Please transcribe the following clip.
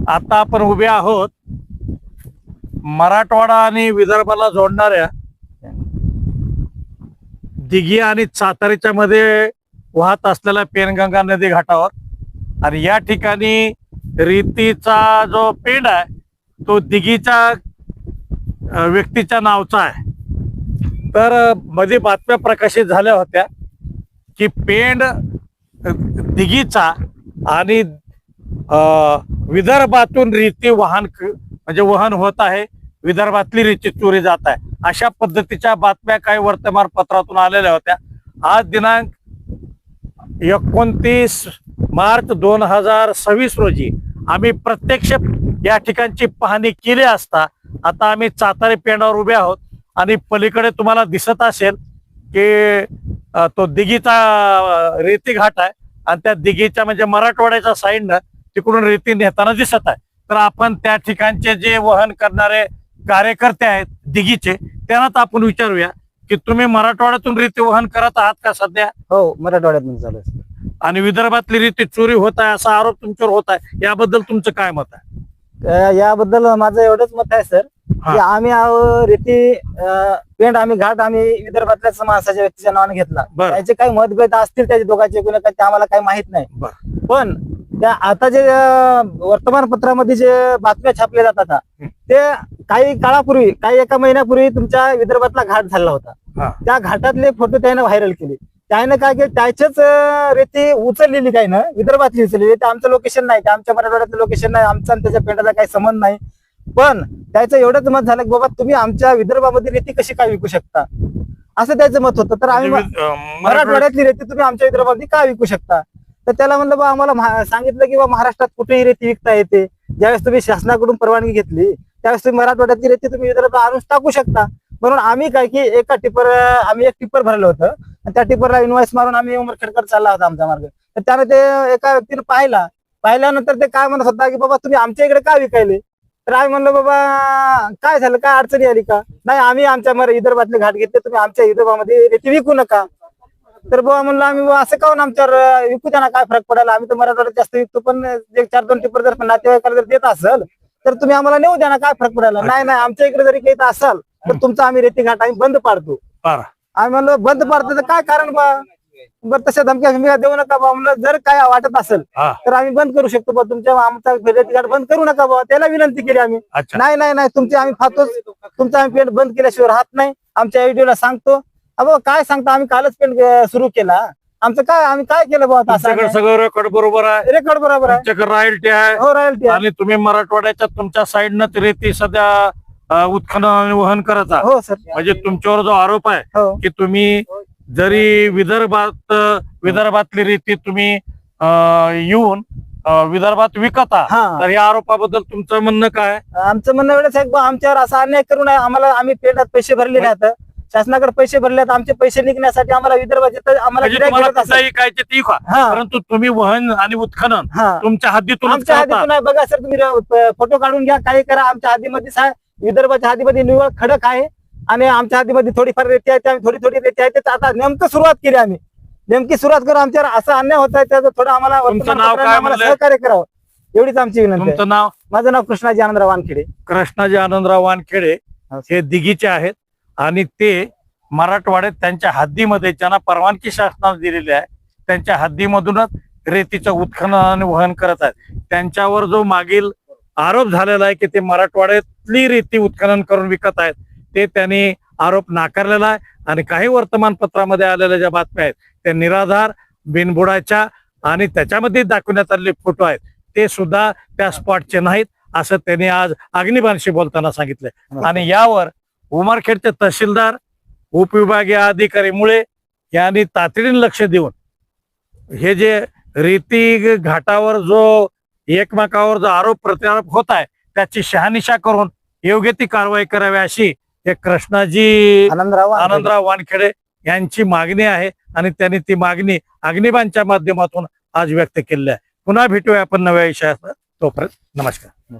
आता आपण उभे आहोत मराठवाडा आणि विदर्भाला जोडणाऱ्या दिघी आणि सातारीच्या मध्ये वाहत असलेल्या पेनगंगा नदी घाटावर आणि या ठिकाणी रीतीचा जो पेंड आहे तो दिघीच्या व्यक्तीच्या नावचा आहे। तर मध्ये बातम्या प्रकाशित झाल्या होत्या की पेंड दिघीचा आणि विदर्भातून रीती वहन होत आहे, विदर्भातली रीती चोरी जात आहे, अशा पद्धतीच्या बातम्या काही वर्तमानपत्रातून आलेल्या होत्या। आज दिनांक 29 मार्च 2026 रोजी आम्ही प्रत्यक्ष या ठिकाणची पाहणी केली असता आता आम्ही सातारी पेंडावर उभे आहोत आणि पलीकडे तुम्हाला दिसत असेल की तो दिघीचा रेती घाट आहे आणि त्या दिघीच्या म्हणजे मराठवाड्याच्या साईडनं तिकडून रेती नेताना दिसत आहे। तर आपण त्या ठिकाणचे जे वहन करणारे कार्यकर्ते आहेत दिघीचे त्यांना आपण विचारूया की तुम्ही मराठवाड्यातून रेती वहन करत आहात का सध्या? हो, मराठवाड्यातून चालू आहे। आणि विदर्भातली रेती चोरी होत आहे असा आरोप तुमच्यावर होत आहे, याबद्दल तुमचं काय मत आहे? याबद्दल माझं एवढंच मत आहे सर की आम्ही रेती पेंड आम्ही घाट आम्ही विदर्भातल्याच माणसाच्या व्यक्तीच्या नावाने घेतला। त्याचे काही मतभेद असतील त्याच्या दोघांचे कोणी ते आम्हाला काही माहित नाही, पण त्या आता जे वर्तमानपत्रामध्ये जे बातम्या छापल्या जातात ते काही काळापूर्वी काही एका महिन्यापूर्वी तुमच्या विदर्भातला घाट झाला होता। त्या घाटातले फोटो त्याने व्हायरल केले। त्याने काय केलं त्याच्याच रेती उचललेली त्यानं विदर्भातली उचललेली, ते आमचं लोकेशन नाही, ते आमच्या मराठवाड्यातलं लोकेशन नाही, आमचा आणि त्याच्या पेंडाचा काही संबंध नाही। पण त्याचं एवढंच मत झालं की बाबा तुम्ही आमच्या विदर्भामध्ये रेती कशी काय विकू शकता, असं त्याचं मत होतं। तर आम्ही मराठवाड्यातली रेती तुम्ही आमच्या विदर्भामध्ये का विकू शकता? तर त्याला म्हणलं बा आम्हाला सांगितलं की बा महाराष्ट्रात कुठेही रेती विकता येते, ज्यावेळेस तुम्ही शासनाकडून परवानगी घेतली त्यावेळेस तुम्ही मराठवाड्यातली रेती तुम्ही विदर्भात आणून टाकू शकता। म्हणून आम्ही काय की एक टिपर भरलं होतं आणि त्या टिपरला इन्व्हॉइस मारून आम्ही उमरखेडकर चालला होता आमचा मार्ग। तर त्याने ते एका व्यक्तीने पाहिल्यानंतर ते काय म्हणत होता की बाबा तुम्ही आमच्या इकडे का विकायले? तर आम्ही म्हणलो बाबा काय झालं, काय अडचणी आली का? नाही, आम्ही आमच्या विदर्भातले घाट घेतले, तुम्ही आमच्या विदर्भामध्ये रेती विकू नका। तर बाबा म्हणलं आम्ही असं काहून आमच्यावर विकू त्यांना काय फरक पडायला, आम्ही तर मराठवाड्यात जास्त विकतो, पण एक 4-2 टिपर जर नातेवाईकाला जर देत असेल तर तुम्ही आम्हाला नेऊ द्या ना, काय फरक पडायला? नाही नाही, आमच्या इकडे जरी येत असाल तर तुमचा आम्ही रेती घाट आम्ही बंद पाडतो। आम्ही म्हणलो बंद पाडतो तर काय कारण बा? बरं तशा धमक्या देऊ नका बा, म्हणलं जर काय वाटत असेल तर आम्ही बंद करू शकतो बा, तुमच्या आमचा रेती घाट बंद करू नका बा, त्याला विनंती केली आम्ही। नाही नाही नाही, तुमचे आम्ही फातोच, तुमचा आम्ही पेंट बंद केल्याशिवाय राहत नाही, आमच्या आयडीला सांगतो। अबो काय सांगता, आम्ही कालच पेंट सुरू केला, आमचं काय आम्ही काय केलं बा? सगळं रेकॉर्ड बरोबर आहे, रेकॉर्ड बरोबर आहे, तुमच्याकडे रॉयल्टी आहे? हो, रॉयल्टी आहे। आणि तुम्ही मराठवाड्याच्या तुमच्या साईडनं रेती सध्या उत्खनन आणि वहन करत आहात? हो सर। म्हणजे तुमच्यावर जो आरोप आहे की तुम्ही जरी विदर्भातली रेती तुम्ही येऊन विदर्भात विकत आहात, तर या आरोपाबद्दल तुमचं म्हणणं काय? आमचं म्हणणं एवढंच आहे आमच्यावर असा अन्याय करू नये। आम्ही पेंडात पैसे भरले नाहीत, शासनाकडे पैसे भरलेत, आमचे पैसे निघण्यासाठी आम्हाला विदर्भाचे आम्हाला, परंतु तुम्ही वहन आणि उत्खनन तुमच्या हद्दीतून आहे। बघा सर, तुम्ही फोटो काढून घ्या, काही करा, आमच्या हद्दीमध्ये विदर्भाच्या हद्दीमध्ये निव्वळ खडक आहे आणि आमच्या हद्दीमध्ये थोडीफार रेती आहे, आम्ही थोडी रेती आहे, आता नेमकं सुरुवात केली, आम्ही नेमकी सुरुवात करू। आमच्यावर असा अन्याय होत आहे त्याचं थोडं आम्हाला सहकार्य करावं, एवढीच आमची विनंती। तुमचं नाव? माझं नाव कृष्णाजी आनंदराव वानखेडे। कृष्णाजी आनंदराव वानखेडे हे दिघीचे आहेत आणि ते मराठवाड्यात त्यांच्या हद्दीमध्ये ज्यांना परवानगी शासनाने दिलेली आहे त्यांच्या हद्दीमधूनच रेतीचं उत्खनन आणि वहन करत आहेत। त्यांच्यावर जो मागील आरोप झालेला आहे की ते मराठवाड्यातली रेती उत्खनन करून विकत आहेत, ते त्यांनी आरोप नाकारलेला आहे आणि काही वर्तमानपत्रामध्ये आलेल्या ज्या बातम्या आहेत त्या निराधार, बिनबुडाच्या आणि त्याच्यामध्ये दाखवण्यात आलेले फोटो आहेत ते सुद्धा त्या स्पॉटचे नाहीत, असं त्यांनी आज अग्निबाणशी बोलताना सांगितलंय। आणि यावर उमरखेडचे तहसीलदार, उपविभागीय अधिकारी मुळे यांनी तातडीने लक्ष देऊन हे जे रेती घाटावर जो एकमेकावर जो आरोप प्रत्यारोप होत आहे त्याची शहानिशा करून योग्य ती कारवाई करावी अशी हे कृष्णाजी आनंदराव वानखेडे यांची मागणी आहे आणि त्यांनी ती मागणी अग्निबाणच्या माध्यमातून आज व्यक्त केली आहे। पुन्हा भेटूया आपण नव्या विषयात, तोपर्यंत नमस्कार।